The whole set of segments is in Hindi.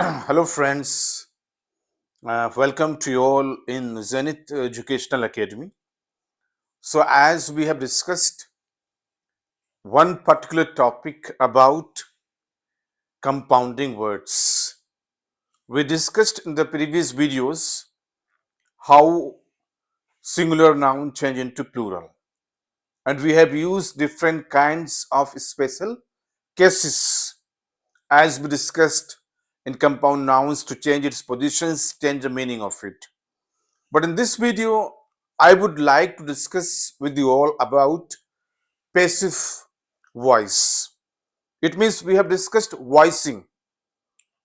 Hello, friends. Welcome to you all in Zenith Educational Academy. So, as we have discussed one particular topic about compounding words, we discussed in the previous videos how singular noun change into plural, and we have used different kinds of special cases as we discussed in compound nouns to change its positions, change the meaning of it. But in this video, I would like to discuss with you all about passive voice. It means we have discussed voicing.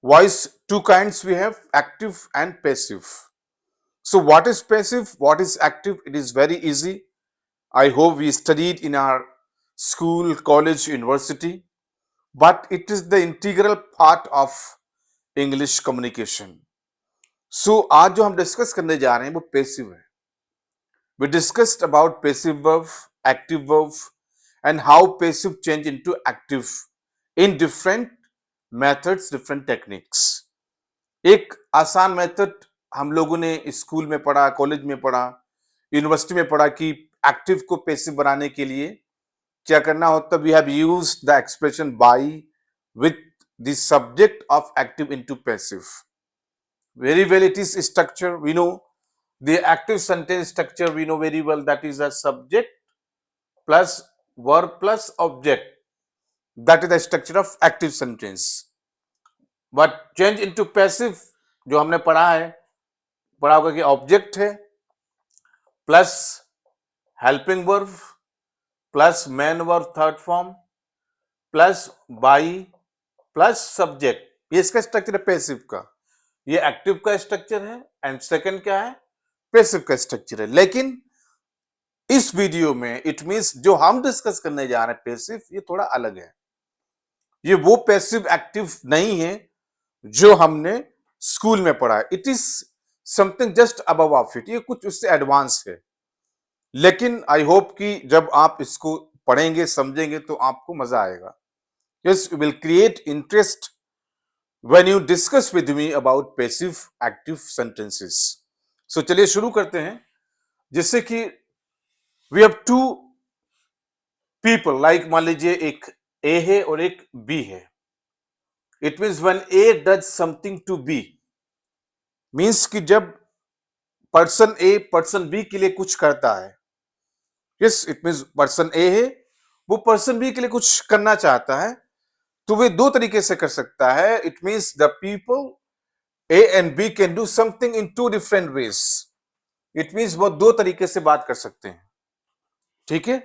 Voice, two kinds we have, active and passive. So what is passive? What is active? It is very easy. I hope we studied in our school, college, university, but it is the integral part of English communication. So आज जो हम डिस्कस करने जा रहे हैं वो पेसिव है. We discussed about passive verb, active verb, and how passive change into active in different methods, different techniques. एक आसान मेथड हम लोगों ने स्कूल में पढ़ा, कॉलेज में पढ़ा, यूनिवर्सिटी में पढ़ा कि एक्टिव को पैसिव बनाने के लिए क्या करना होता. We have used the expression by with the subject of active into passive. Very well, it is structure. We know the active sentence structure. We know very well that is a subject plus verb plus object. That is the structure of active sentence. But change into passive जो हमने पढ़ा होगा कि ऑब्जेक्ट है plus helping verb plus main verb third form plus by plus subject. ये इसका स्ट्रक्चर है पैसिव का. ये एक्टिव का स्ट्रक्चर है एंड सेकंड क्या है, पैसिव का स्ट्रक्चर है. लेकिन इस वीडियो में इट मींस जो हम डिस्कस करने जा रहे हैं पैसिव, ये थोड़ा अलग है. ये वो पैसिव एक्टिव नहीं है जो हमने स्कूल में पढ़ा है. It is something just above of it. ये कुछ उससे एडवांस है. लेकिन आई होप कि जब आप इसको पढ़ेंगे समझेंगे तो आपको मजा आएगा. Yes, you will create interest when you discuss with me about passive active sentences. So चलिए शुरू करते हैं. जिससे कि we have two people, like मान लीजिए एक A है और एक B है. It means when A does something to B, means कि जब पर्सन A पर्सन B के लिए कुछ करता है. Yes, it means person A है, वो पर्सन B के लिए कुछ करना चाहता है, तो वे दो तरीके से कर सकता है. It means the people A and B can do something in two different ways. It means वो दो तरीके से बात कर सकते हैं. ठीक है,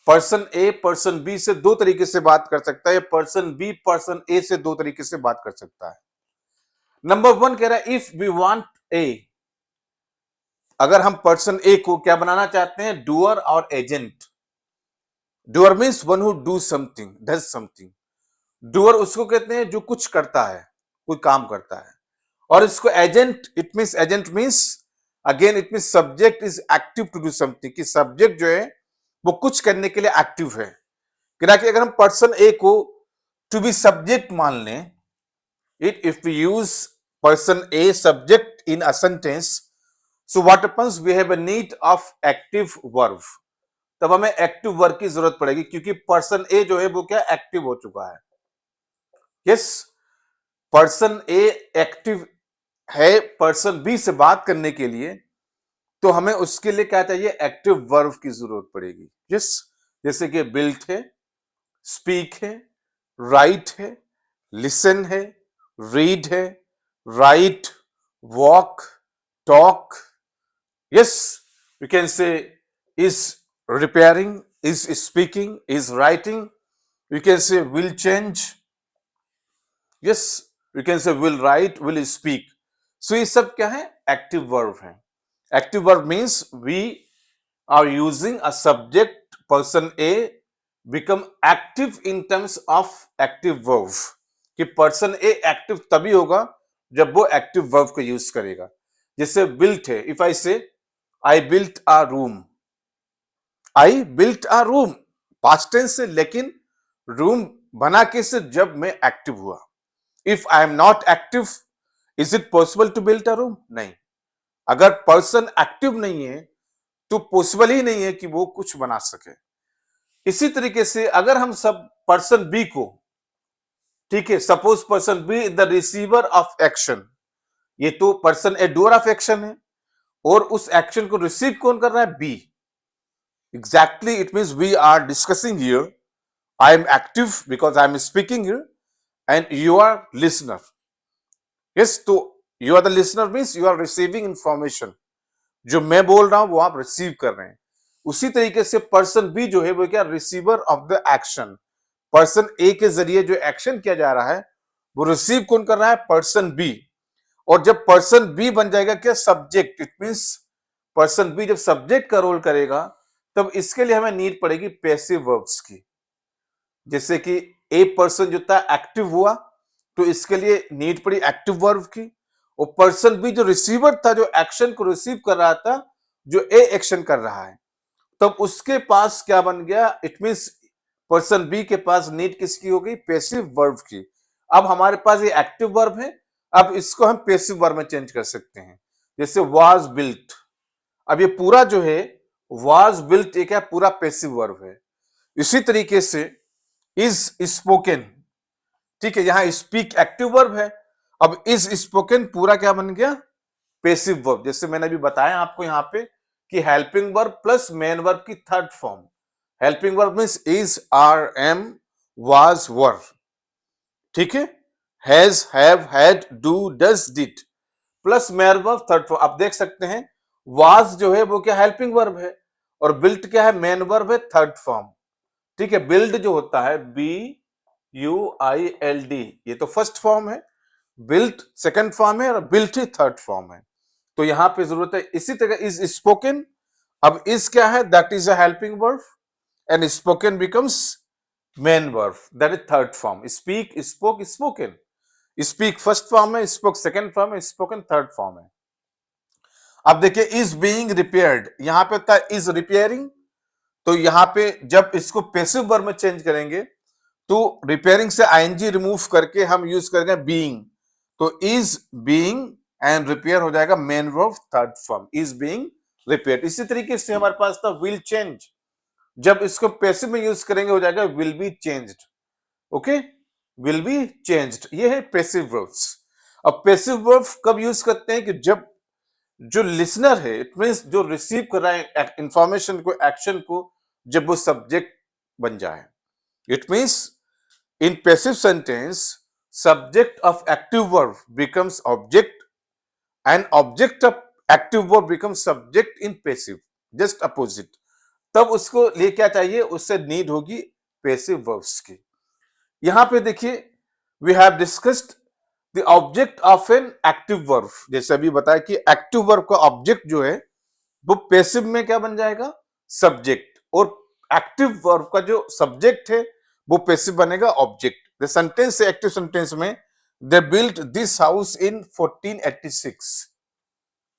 पर्सन A पर्सन B से दो तरीके से बात कर सकता है, पर्सन B पर्सन A से दो तरीके से बात कर सकता है. नंबर वन कह रहा है इफ वी वांट A, अगर हम पर्सन A को क्या बनाना चाहते हैं, डूअर और agent. Doer means one who do something, does something. Doer उसको कहते हैं जो कुछ करता है, कोई काम करता है. और इसको agent, it means agent means again it means subject is active to do something, कि सब्जेक्ट जो है वो कुछ करने के लिए एक्टिव है. कि अगर हम पर्सन ए को टू बी सब्जेक्ट मान लें, it if we use person a subject in a sentence, so what happens, we have a need of active verb. तब हमें एक्टिव वर्ब की जरूरत पड़ेगी क्योंकि पर्सन ए जो है वो क्या एक्टिव हो चुका है. यस, पर्सन ए एक्टिव है पर्सन बी से बात करने के लिए, तो हमें उसके लिए क्या चाहिए, एक्टिव वर्ब की जरूरत पड़ेगी. यस, जैसे कि बिल्ट है, स्पीक है, राइट है, लिसन है, रीड है, write, walk, talk. Yes, we can say is repairing, is speaking, is writing. We can say will change. Yes, we can say will write, will speak. So ये सब क्या है, एक्टिव वर्ब है. Active verb means we are using a subject, person A become active in terms of active verb. कि पर्सन ए एक्टिव तभी होगा जब वो एक्टिव वर्ब को यूज करेगा. जैसे बिल्ट है, if I say I built a room, I built a room past tense से, लेकिन रूम बना के से जब मैं एक्टिव हुआ. If I am not active, is it possible to build a room? नहीं। अगर पर्सन एक्टिव नहीं है तो पॉसिबल ही नहीं है कि वो कुछ बना सके। इसी तरीके से अगर हम सब पर्सन बी को, ठीक है, suppose person be the receiver of action, ये तो person A doer of action है और उस एक्शन को रिसीव कौन कर रहा है? B. Exactly, it means we are discussing here, I am active because I am speaking here and you are listener. Yes, तो you are the listener means you are receiving information, जो मैं बोल रहा हूं वो आप रिसीव कर रहे हैं। उसी तरीके से पर्सन बी जो है वो क्या? Receiver of the action. Person A के जरिए जो एक्शन किया जा रहा है वो रिसीव कौन कर रहा है? Person B. और जब पर्सन बी बन जाएगा क्या? Subject. It means person B जब सब्जेक्ट का रोल करेगा तब इसके लिए हमें नीड पड़ेगी पैसिव वर्ब्स की। जैसे कि ए पर्सन जो था एक्टिव हुआ तो इसके लिए नीड पड़ी एक्टिव वर्ब की, और पर्सन बी जो रिसीवर था, जो एक्शन को रिसीव कर रहा था, जो ए एक्शन कर रहा है, तब उसके पास क्या बन गया? इट मींस पर्सन बी के पास नीड किसकी हो गई? पैसिव वर्ब की। अब हमारे पास ये एक्टिव वर्ब है, अब इसको हम पैसिव वर्ब में चेंज कर सकते हैं। जैसे वाज बिल्ट, अब ये पूरा जो है वाज बिल्ट एक है पूरा पैसिव वर्ब है। इसी तरीके से इज स्पोकन, ठीक है, यहां स्पीक एक्टिव वर्ब है, अब इज स्पोकन पूरा क्या बन गया? Passive verb. जैसे मैंने अभी बताया आपको यहां पे कि helping verb plus main verb की third form. Helping verb means is, are, am, was, were, ठीक है, has, have, had, do, does, did plus main verb third form. आप देख सकते हैं वाज जो है वो क्या? हेल्पिंग वर्ब है, और बिल्ट क्या है? मेन वर्ब है थर्ड फॉर्म। ठीक है, बिल्ड जो होता है B U I L D, ये तो फर्स्ट फॉर्म है, बिल्ट सेकंड फॉर्म है, और बिल्ट ही थर्ड फॉर्म है। तो यहां पे जरूरत है इसी तरह इज स्पोकन। अब इज क्या है? That is a helping verb and spoken becomes main verb, that is third form. Speak, spoke, spoken. Speak first form है, स्पोक सेकंड फॉर्म है, स्पोकन थर्ड फॉर्म है। अब देखिए इज बीइंग रिपेयर्ड, यहां पे था इज रिपेयरिंग, तो यहां पे जब इसको पैसिव वर्ब में चेंज करेंगे तो रिपेयरिंग से आईएनजी रिमूव करके हम यूज करेंगे बीइंग, तो इज बीइंग एंड रिपेयर हो जाएगा main verb third form, is being repaired. इसी तरीके से हमारे पास था विल चेंज, जब इसको पैसिव में यूज करेंगे हो जाएगा will be changed. Okay, will be changed, ये है पैसिव वर्ब्स। अब पैसिव वर्ब कब यूज करते हैं? कि जब जो लिसनर है, इट मींस जो रिसीव कर रहा है इंफॉर्मेशन को, एक्शन को, जब वो सब्जेक्ट बन जाए। It means in passive sentence, subject of active verb becomes object and object of active verb becomes subject in passive, just opposite। तब उसको लिए क्या चाहिए? उससे नीड होगी पैसिव वर्ब्स की। यहां पे देखिए we have discussed the object of an active verb. जैसे अभी बताया कि एक्टिव वर्ब का ऑब्जेक्ट जो है वो पैसिव में क्या बन जाएगा? सब्जेक्ट, और एक्टिव वर्ब का जो सब्जेक्ट है वो पैसिव बनेगा ऑब्जेक्ट। द सेंटेंस से एक्टिव सेंटेंस में दे बिल्ट दिस हाउस इन 1486।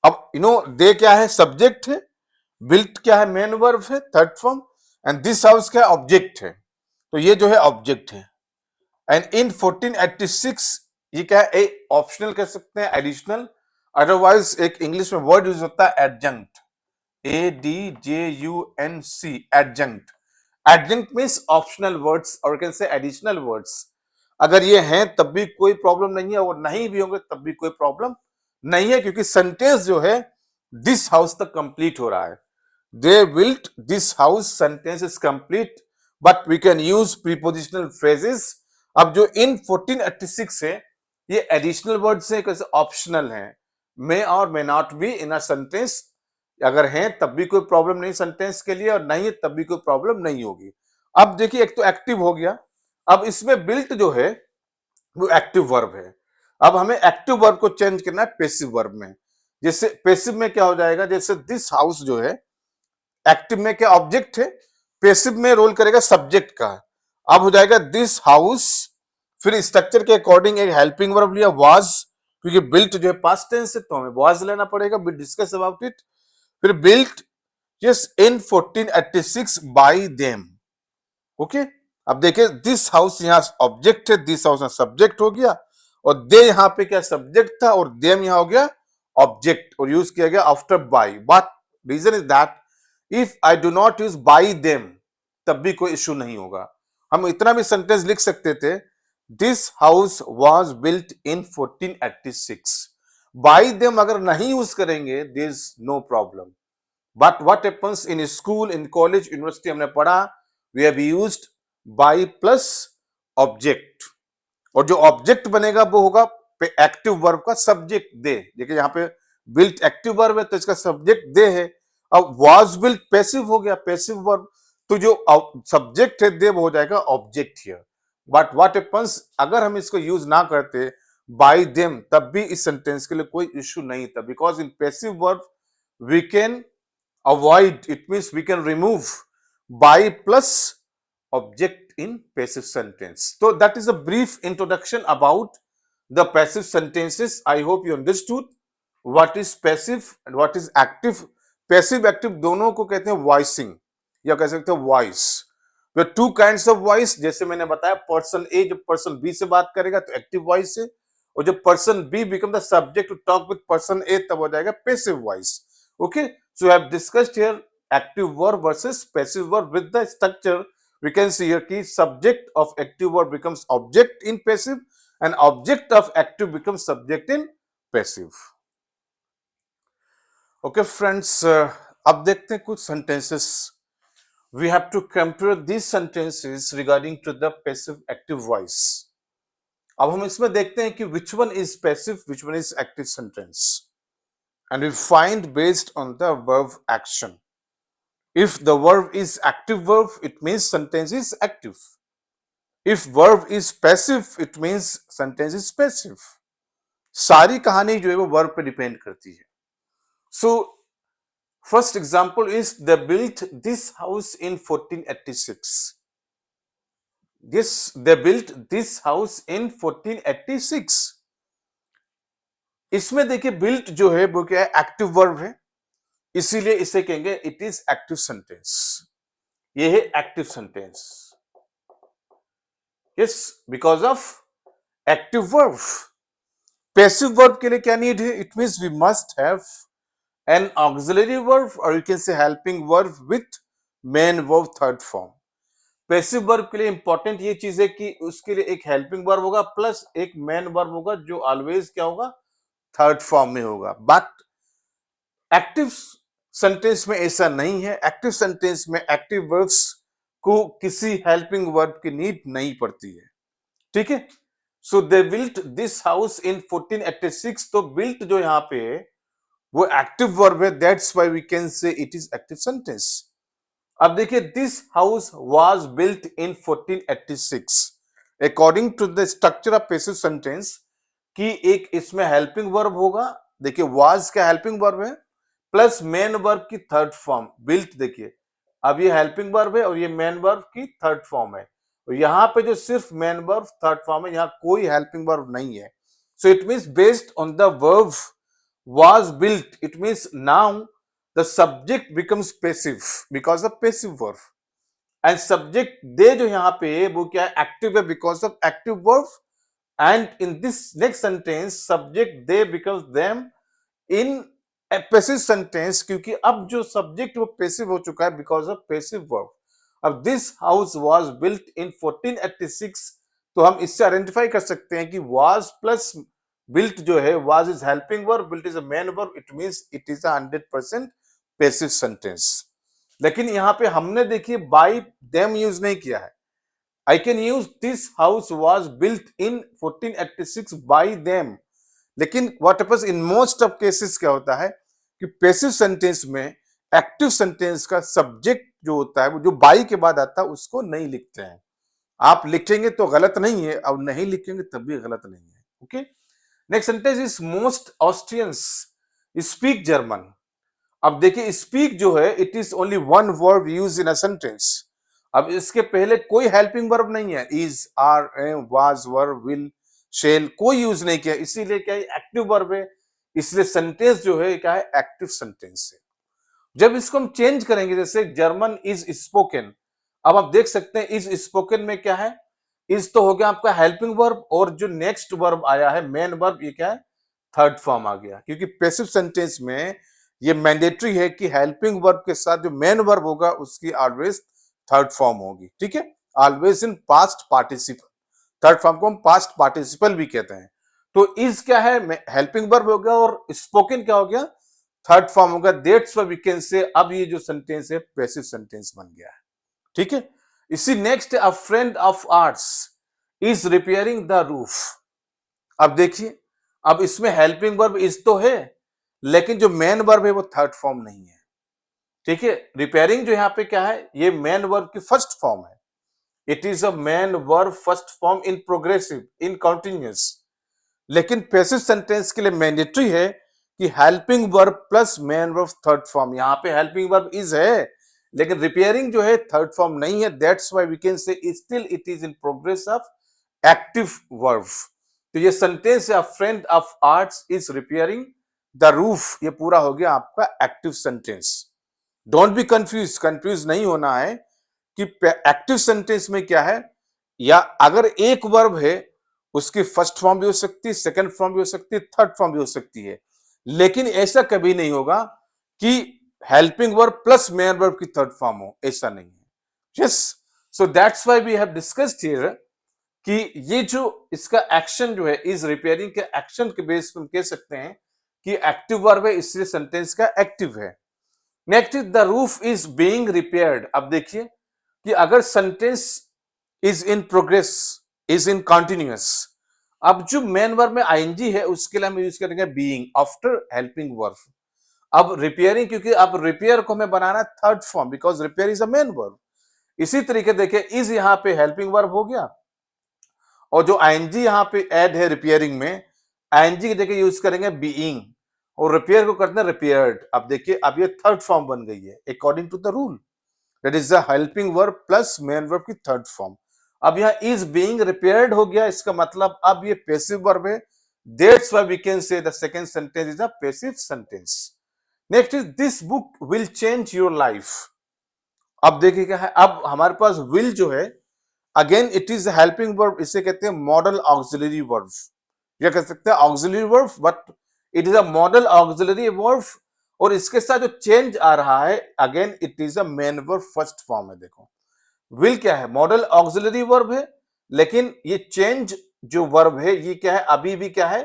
अब दे क्या है? सब्जेक्ट है, बिल्ट क्या है? मेन वर्ब है third form, and this house क्या है? ऑब्जेक्ट है, तो ये जो है ऑब्जेक्ट है। एंड इन 1486 ये क्या है? ऑप्शनल कह सकते हैं, एडिशनल, अदरवाइज एक इंग्लिश में वर्ड यूज होता है adjunct, ADJUNC, adjunct. Adjunct means optional words और कैन से एडिशनल वर्ड्स। अगर ये हैं तब भी कोई प्रॉब्लम नहीं है, और नहीं भी होंगे तब भी कोई प्रॉब्लम नहीं है, क्योंकि सेंटेंस जो है दिस हाउस तक कंप्लीट हो रहा है। They built this house, sentence is complete, but we can use prepositional phrases. अब जो इन 1486 है ये एडिशनल वर्ड्स हैं, कैसे ऑप्शनल हैं, मे और may not be in a sentence. अगर हैं तब भी कोई प्रॉब्लम नहीं सेंटेंस के लिए, और नहीं है तब भी कोई प्रॉब्लम नहीं होगी। अब देखिए एक तो एक्टिव हो गया, अब इसमें बिल्ट जो है वो एक्टिव वर्ब है। अब हमें एक्टिव वर्ब को चेंज करना है पैसिव वर्ब में। जैसे पैसिव में क्या हो जाएगा? जैसे दिस हाउस जो है एक्टिव में क्या? ऑब्जेक्ट है, पैसिव में रोल करेगा सब्जेक्ट का। अब हो जाएगा दिस हाउस, फिर स्ट्रक्चर के अकॉर्डिंग एक हेल्पिंग वर्ब लिया वाज, क्योंकि बिल्ट जो है पास्ट टेंस है तो हमें वाज लेना पड़ेगा, वी डिस्कस अबाउट इट। फिर built yes in 1486 by them. Okay, अब देखिए दिस हाउस यहां ऑब्जेक्ट है, दिस हाउस में सब्जेक्ट हो गया, और दे यहाँ पे क्या सब्जेक्ट था और देम यहाँ हो गया ऑब्जेक्ट और यूज किया गया after by. But reason is that if I do not use by them तब भी कोई इश्यू नहीं होगा। हम इतना भी सेंटेंस लिख सकते थे, this house was built in 1486। By them अगर नहीं यूज करेंगे there is no problem. But what happens in school, in college, university हमने पढ़ा we have used by plus object, और जो ऑब्जेक्ट बनेगा वो होगा एक्टिव वर्ब का सब्जेक्ट दे। देखिए यहाँ पे बिल्ट एक्टिव वर्ब है तो इसका सब्जेक्ट दे है। अब वॉज बिल्ट पैसिव हो गया, पैसिव वर्ब, तो जो सब्जेक्ट है दे वो हो जाएगा object here. But what happens अगर हम इसको यूज ना करते बाय देम तब भी इस सेंटेंस के लिए कोई इश्यू नहीं था, because in passive verb we can avoid, it means we can remove by plus object in passive sentence. So that is a brief introduction about the passive sentences. I hope you understood what is passive and what is active. Passive active दोनों को कहते हैं voicing या कह सकते हैं voice. There are two kinds of voice, जैसे मैंने बताया पर्सन ए जब पर्सन बी से बात करेगा तो एक्टिव वॉइस है, और जब person B become the subject to talk with person A तब हो जाएगा passive voice. Okay, so we have discussed here active verb versus passive verb with the structure. We can see here key subject of active verb becomes object in passive and object of active becomes subject in passive. Okay friends, अब देखते हैं कुछ sentences. We have to compare these sentences regarding to the passive active voice. अब हम इसमें देखते हैं कि which one is passive, which one is active sentence. And we find based on the verb action. If the verb is active verb, it means sentence is active. If verb is passive, it means sentence is passive. सारी कहानी जो है वो verb पे डिपेंड करती है। So first example is they built this house in 1486. Yes, they built this house in 1486. इसमें देखिए built जो है वो क्या है, एक्टिव वर्ब है, इसीलिए इसे कहेंगे इट इज एक्टिव सेंटेंस। ये है active sentence, yes, because of active verb. Passive verb के लिए क्या नीड है, it means we must have an auxiliary verb और you can say helping verb with main verb third form. Passive verb के लिए इंपॉर्टेंट ये चीज है कि उसके लिए एक हेल्पिंग वर्ब होगा प्लस एक मेन वर्ब होगा जो ऑलवेज क्या होगा, थर्ड फॉर्म में होगा। बट एक्टिव सेंटेंस में ऐसा नहीं है। एक्टिव सेंटेंस में एक्टिव वर्ब्स को किसी हेल्पिंग वर्ब की नीड नहीं पड़ती है, ठीक है। So they built this house in 1486, तो बिल्ट जो यहाँ पे है वो एक्टिव वर्ब है, that's why we can say it is active sentence. अब देखिए this house was built in 1486 according to the structure of passive sentence कि एक इसमें हेल्पिंग वर्ब होगा। देखिए वाज का हेल्पिंग वर्ब है प्लस मेन वर्ब की थर्ड फॉर्म बिल्ट। देखिए अब ये हेल्पिंग वर्ब है और ये मेन वर्ब की थर्ड फॉर्म है, और यहाँ पे जो सिर्फ मेन वर्ब थर्ड फॉर्म है, यहाँ कोई हेल्पिंग वर्ब नहीं है। So it means based on the verb was built, it means now the subject becomes passive because of passive verb, and subject दे जो यहाँ पे वो क्या है, active है because of active verb, and in this next sentence subject they becomes them in a passive sentence, क्योंकि अब जो subject वो passive हो चुका है because of passive verb। अब this house was built in 1486, तो हम इससे आइडेंटिफाई कर सकते हैं कि was plus built जो है was is helping verb, built is a main verb, it means it is a 100% passive sentence। लेकिन यहाँ पे हमने देखिए by them यूज नहीं किया है। I can use this house was built in 1486 by them, लेकिन what happens in most of cases क्या होता है कि पैसिव सेंटेंस में एक्टिव सेंटेंस का सब्जेक्ट जो होता है वो जो बाई के बाद आता है उसको नहीं लिखते हैं। आप लिखेंगे तो गलत नहीं है और नहीं लिखेंगे तब भी गलत नहीं है। Okay, next sentence is most Austrians speak German. अब देखिए स्पीक जो है it is only one verb use in a sentence. अब इसके पहले कोई हेल्पिंग वर्ब नहीं है, is, are, am, was, were, will, shall, कोई यूज नहीं किया, इसीलिए क्या है एक्टिव वर्ब है, इसलिए सेंटेंस जो है क्या है एक्टिव सेंटेंस है। जब इसको हम चेंज करेंगे जैसे जर्मन इज स्पोकन, अब आप देख सकते हैं इज स्पोकन में क्या है इज तो हो गया आपका हेल्पिंग वर्ब, और जो नेक्स्ट वर्ब आया है मेन वर्ब, ये क्या है, थर्ड फॉर्म आ गया। क्योंकि पैसिव सेंटेंस में ये मैंडेटरी है कि हेल्पिंग वर्ब के साथ जो मेन वर्ब होगा उसकी ऑलवेज थर्ड फॉर्म होगी, ठीक है, always in past participle. Third form को हम पास्ट पार्टिसिपल भी कहते हैं। तो इज क्या है, हेल्पिंग वर्ब हो गया, और स्पोकन क्या हो गया, थर्ड फॉर्म होगा। That's why we can say अब ये जो सेंटेंस है पैसिव सेंटेंस बन गया है, ठीक है। इसी next, a friend of arts is repairing the roof. अब देखिए, अब इसमें हेल्पिंग वर्ब इज तो है, लेकिन जो मेन वर्ब है वो थर्ड फॉर्म नहीं है, ठीक है। रिपेयरिंग जो यहाँ पे क्या है, ये मेन वर्ब की फर्स्ट फॉर्म है। It is a main verb first form in progressive, in continuous. लेकिन पैसिव सेंटेंस के लिए मैंडेटरी है कि helping verb plus main verb third form. यहाँ पे हेल्पिंग वर्ब इज है, लेकिन रिपेयरिंग जो है थर्ड फॉर्म नहीं है। That's why we can say still it is in progress of active verb. तो ये सेंटेंस है, friend of arts is repairing the roof, ये पूरा हो गया आपका active sentence. Don't be confuse, confuse नहीं होना है कि एक्टिव सेंटेंस में क्या है, या अगर एक वर्ब है उसकी फर्स्ट फॉर्म भी हो सकती है, सेकंड फॉर्म भी हो सकती है, थर्ड फॉर्म भी हो सकती है। लेकिन ऐसा कभी नहीं होगा कि helping verb plus main verb की थर्ड फॉर्म हो, ऐसा नहीं है। Yes, so that's why we have discussed here कि ये जो इसका एक्शन जो है, इज रिपेयरिंग के एक्शन के बेस पर हम कह सकते हैं कि एक्टिव वर्ब है, इसलिए सेंटेंस का एक्टिव है। Next, the roof is being repaired. अब देखिए कि अगर sentence is in progress, is in continuous, अब जो मेन वर्ब में आईएनजी है उसके लिए हम यूज करेंगे बीइंग आफ्टर हेल्पिंग वर्ब। अब रिपेयरिंग, क्योंकि अब रिपेयर को हमें बनाना third form, because repair is a main verb. इसी तरीके देखिए, इज यहाँ पे हेल्पिंग वर्ब हो गया, और जो आईएनजी यहाँ पे ऐड है रिपेयरिंग में, आईएनजी की जगह यूज करेंगे बीइंग, और रिपेयर को करते हैं रिपेयर्ड। अब देखिए, अब ये थर्ड फॉर्म बन गई है according to the rule, that is the helping verb plus main verb की थर्ड फॉर्म। अब यहाँ इज बीइंग रिपेयर्ड हो गया, इसका मतलब अब ये पैसिव वर्ब है। That's why we can say the second sentence is a passive sentence. Next is this book will change your life. अब देखिए क्या है, अब हमारे पास विल जो है, again it is helping verb, इसे कहते हैं मॉडल ऑक्सिलरी वर्ब, या कह सकते हैं auxiliary verb, but it is a model auxiliary verb. और इसके साथ जो चेंज आ रहा है, again it is a main verb first form है। देखो, विल क्या है, मॉडल ऑक्सिलरी वर्ब है, लेकिन ये चेंज जो वर्ब है ये क्या है, अभी भी क्या है,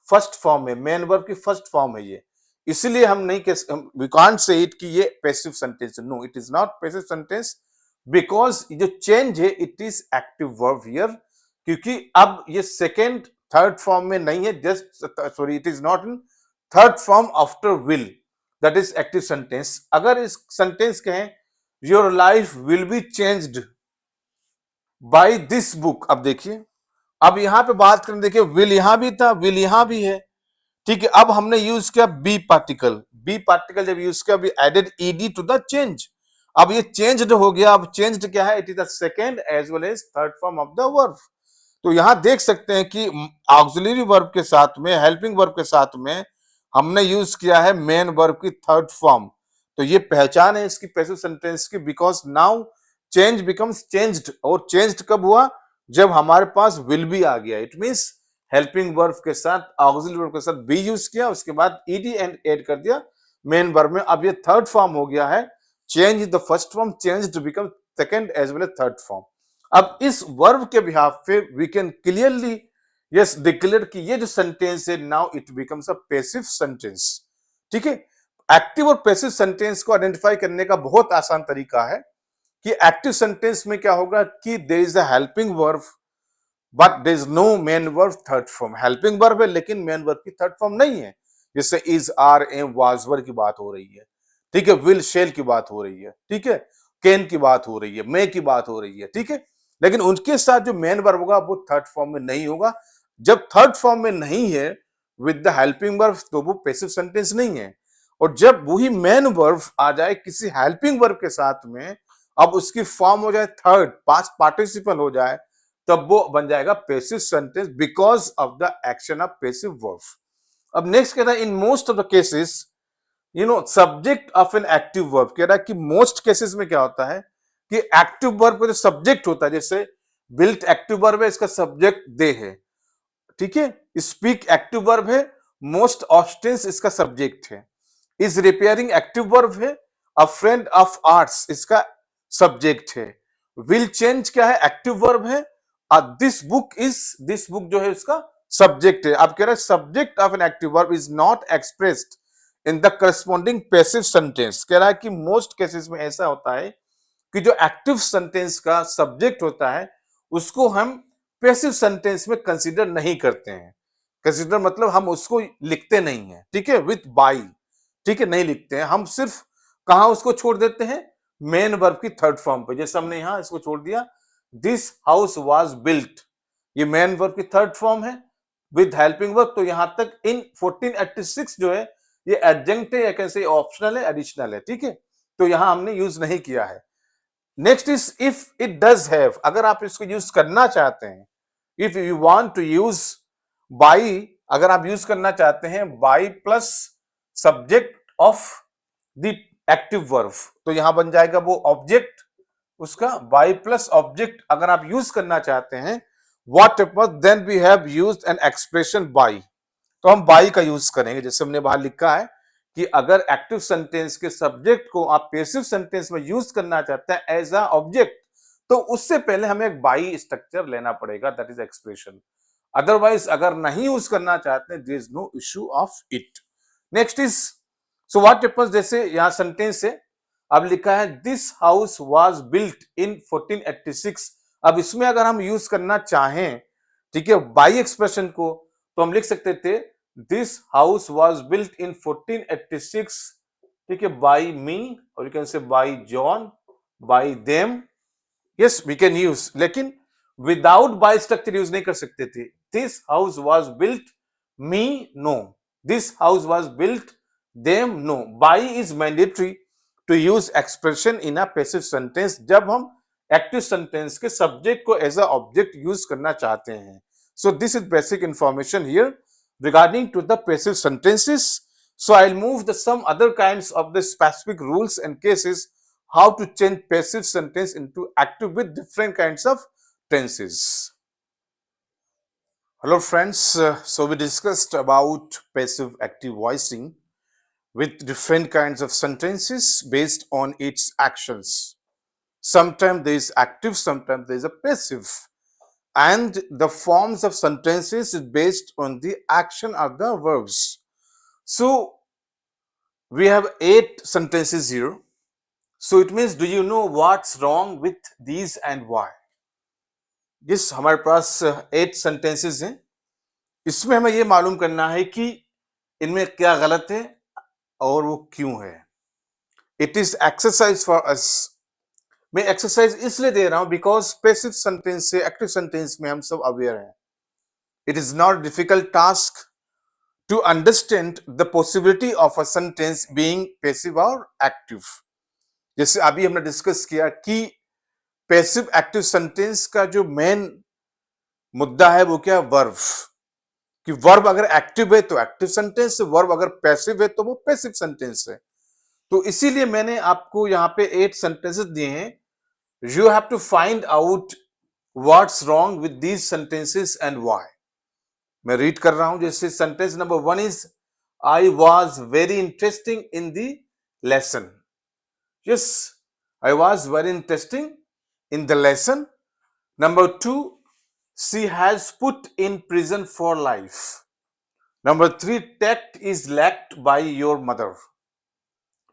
फर्स्ट फॉर्म है, मेन वर्ब की फर्स्ट फॉर्म है ये। इसलिए हम नहीं कह, वी कांट से इट कि ये पैसिव सेंटेंस है। No, it is not passive sentence, because जो चेंज है it is active verb here. क्योंकि अब ये सेकेंड थर्ड फॉर्म में नहीं है, just sorry, it is not in third form after will, that is active sentence. अगर इस सेंटेंस कहें your life will be changed by this book, अब देखिए, अब यहां पे बात करें, देखिए विल यहां भी था, विल यहां भी है, ठीक है। अब हमने यूज किया बी पार्टिकल, बी पार्टिकल जब यूज किया, we added ED to the change. अब ये चेंज्ड हो गया। अब चेंज्ड क्या है, it is the second as well as third form of the verb. तो यहां देख सकते हैं कि ऑक्सिलरी वर्ब के साथ में, हेल्पिंग वर्ब के साथ में हमने यूज किया है मेन वर्ब की थर्ड फॉर्म। तो ये पहचान है इसकी पैसिव सेंटेंस की, because now change becomes changed. और चेंज्ड कब हुआ, जब हमारे पास विल बी आ गया। इट मींस हेल्पिंग वर्ब के साथ ऑक्सिलरी वर्ब के साथ बी यूज किया, उसके बाद ईडी एंड ऐड कर दिया मेन वर्ब में। अब ये थर्ड फॉर्म हो गया है, change is the first form, changed become second as well as third form. अब इस वर्ब के बिहाफ पे we can clearly yes declare कि ये जो सेंटेंस है, now it becomes a passive sentence, ठीक है। एक्टिव और पैसिव सेंटेंस को आइडेंटिफाई करने का बहुत आसान तरीका है कि एक्टिव सेंटेंस में क्या होगा कि there is a helping verb but there is no main verb third form. Helping verb है लेकिन मेन वर्ब की थर्ड फॉर्म नहीं है। जैसे is, are, am, was, were की बात हो रही है, ठीक है, विल, शेल की बात हो रही है, ठीक है, कैन की बात हो रही है, मे की बात हो रही है, ठीक है। लेकिन उनके साथ जो मेन वर्ब होगा वो थर्ड फॉर्म में नहीं होगा। जब थर्ड फॉर्म में नहीं है विद द हेल्पिंग वर्ब, तो वो पैसिव सेंटेंस नहीं है। और जब वही मेन वर्ब आ जाए किसी हेल्पिंग वर्ब के साथ में, अब उसकी फॉर्म हो जाए थर्ड, पास्ट पार्टिसिपल हो जाए, तब वो बन जाएगा passive sentence because of the action of passive verb. अब नेक्स्ट कहता है in most of the cases subject of an active verb, कह रहा है कि मोस्ट केसेस में क्या होता है कि एक्टिव वर्ब का जो सब्जेक्ट होता है, जैसे बिल्ट एक्टिव वर्ब है, इसका सब्जेक्ट दे है, ठीक है। स्पीक एक्टिव वर्ब है, मोस्ट ऑस्टेंस इसका सब्जेक्ट है। इज रिपेयरिंग एक्टिव वर्ब है, अ फ्रेंड ऑफ आर्ट्स इसका सब्जेक्ट है। विल चेंज क्या है, एक्टिव वर्ब है। दिस बुक जो है इसका सब्जेक्ट है। आप कह रहे हैं subject of an active verb is not expressed in the corresponding passive sentence. कह रहा है कि मोस्ट केसेस में ऐसा होता है कि जो एक्टिव सेंटेंस का सब्जेक्ट होता है उसको हम पैसिव सेंटेंस में कंसीडर नहीं करते हैं। कंसीडर मतलब हम उसको लिखते नहीं है, ठीक है, विथ बाई, ठीक है, नहीं लिखते हैं हम, सिर्फ कहां उसको छोड़ देते हैं, मेन वर्ब की थर्ड फॉर्म पे। जैसे हमने यहां इसको छोड़ दिया, दिस हाउस वाज बिल्ट, ये मेन वर्ब की थर्ड फॉर्म है विद हेल्पिंग वर्ब। तो यहां तक इन 1486 जो है ये एडजंक्ट है या कैसे ऑप्शनल है, एडिशनल है, ठीक है, तो यहां हमने यूज नहीं किया है। Next is if it does have, अगर आप इसको यूज करना चाहते हैं, if you want to use by, अगर आप यूज करना चाहते हैं by plus subject of the active verb, तो यहां बन जाएगा वो ऑब्जेक्ट उसका, बाई प्लस ऑब्जेक्ट अगर आप यूज करना चाहते हैं, whatever then we have used an expression by, तो हम बाई का यूज करेंगे। जैसे हमने बाहर लिखा है कि अगर एक्टिव सेंटेंस के सब्जेक्ट को आप पैसिव सेंटेंस में यूज करना चाहते हैं एज अ ऑब्जेक्ट, तो उससे पहले हमें एक बाई स्ट्रक्चर लेना पड़ेगा, दैट इज एक्सप्रेशन। अदरवाइज अगर नहीं यूज करना चाहते, there is no issue of it. Next is, so what happens, जैसे यहां सेंटेंस है, अब लिखा है this house was built in 1486। अब इसमें अगर हम यूज करना चाहें, ठीक है, बाई एक्सप्रेशन को, तो हम लिख सकते थे this house was built in 1486, ठीक है, बाई मी, और you can say by John, by them, yes we can use, लेकिन विदाउट बाई स्ट्रक्चर यूज नहीं कर सकते थे। This house was built me, no, this house was built them, no. By is mandatory to use expression in a passive sentence जब हम एक्टिव सेंटेंस के सब्जेक्ट को एज अ ऑब्जेक्ट यूज करना चाहते हैं। So this is basic information here regarding to the passive sentences. So I'll move the some other kinds of the specific rules and cases how to change passive sentence into active with different kinds of tenses. Hello friends, so we discussed about passive active voicing with different kinds of sentences based on its actions. Sometimes there is active, sometimes there is a passive. And the forms of sentences is based on the action of the verbs. So we have 8 sentences here. So it means, do you know what's wrong with these and why? Yes, हमारे पास 8 sentences हैं। इसमें हमें ये मालूम करना है कि इनमें क्या गलत है और वो क्यों है। It is exercise for us. मैं एक्सरसाइज इसलिए दे रहा हूं बिकॉज पैसिव सेंटेंस से एक्टिव सेंटेंस में हम सब अवेयर हैं। It is not difficult task to understand the possibility of a sentence being passive और एक्टिव। जैसे अभी हमने डिस्कस किया कि पैसिव एक्टिव सेंटेंस का जो मेन मुद्दा है वो क्या, वर्ब, कि वर्ब अगर एक्टिव है तो एक्टिव सेंटेंस, वर्ब अगर पैसिव है तो वो पैसिव सेंटेंस है। तो इसीलिए मैंने आपको यहाँ पे 8 सेंटेंसेस दिए हैं। You have to find out what's wrong with these sentences and why. मैं रीड कर रहा हूं, जैसे sentence number 1 is I was very interesting in the lesson. Yes, I was very interesting in the lesson. Number 2, she has put in prison for life. Number 3, tact is lacked by your mother.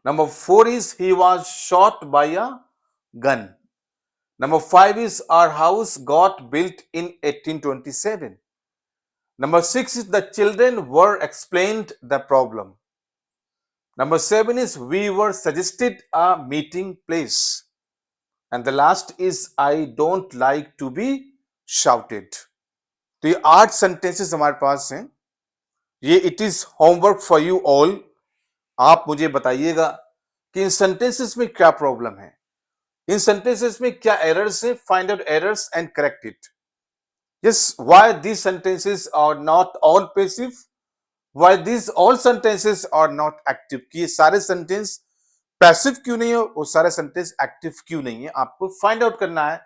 Number 4 is he was shot by a gun. Number 5 is our house got built in 1827. Number 6 is the children were explained the problem. Number 7 is we were suggested a meeting place. And the last is I don't like to be shouted. तो ये 8 sentences हमारे पास हैं। ये it is homework for you all. आप मुझे बताइएगा कि इन sentences में क्या प्रॉब्लम है, इन sentences में क्या errors है, find out errors and correct it. Yes, why these sentences are not all passive, why these all sentences are not active, कि ये सारे सेंटेंस पैसिव क्यों नहीं है और सारे सेंटेंस एक्टिव क्यों नहीं है, आपको फाइंड आउट करना है।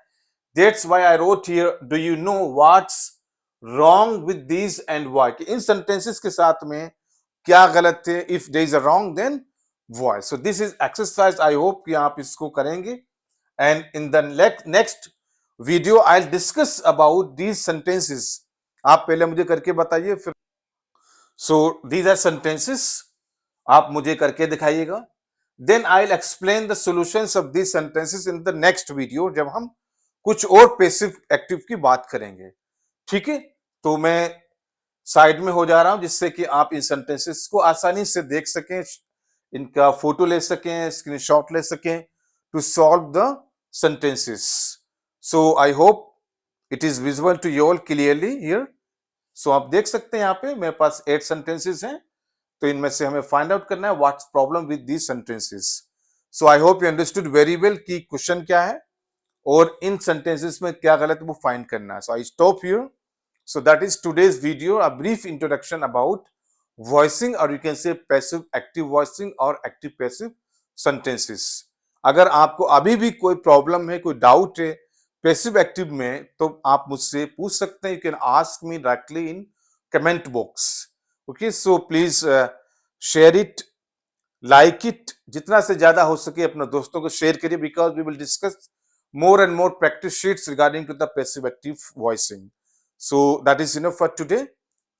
That's why I wrote here, do you know what's wrong with these and why? कि इन sentences के साथ में क्या गलत है? If there is a wrong, then why? So this is exercise. I hope कि आप इसको करेंगे. And in the next video, I'll discuss about these sentences. आप पहले मुझे करके बताइए फिर. So these are sentences. आप मुझे करके दिखाइएगा. Then I'll explain the solutions of these sentences in the next video जब हम कुछ और पैसिव एक्टिव की बात करेंगे. ठीक है, तो मैं साइड में हो जा रहा हूं जिससे कि आप इन सेंटेंसेस को आसानी से देख सकें, इनका फोटो ले सकें, स्क्रीनशॉट ले सकें to solve the sentences. So I hope it is visible to you all clearly here. So आप देख सकते हैं यहाँ पे मेरे पास 8 sentences हैं, तो इनमें से हमें फाइंड आउट करना है what's problem with these sentences. So I hope you understood very well कि क्वेश्चन क्या है और इन सेंटेंसेस में क्या गलत है वो फाइंड करना है. So I stop here. So that is today's video, a brief introduction about voicing, और you can say passive active voicing और एक्टिव पैसिव सेंटेंसेस. अगर आपको अभी भी कोई प्रॉब्लम है, कोई डाउट है पैसिव एक्टिव में, तो आप मुझसे पूछ सकते हैं. You can ask me directly in comment box. Okay, so please share it, like it, जितना से ज्यादा हो सके अपने दोस्तों को शेयर करिए, because we will discuss more and more practice sheets regarding to the passive active voicing. So that is enough for today.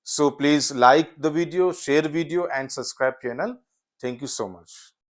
So please like the video, share video and subscribe channel. Thank you so much.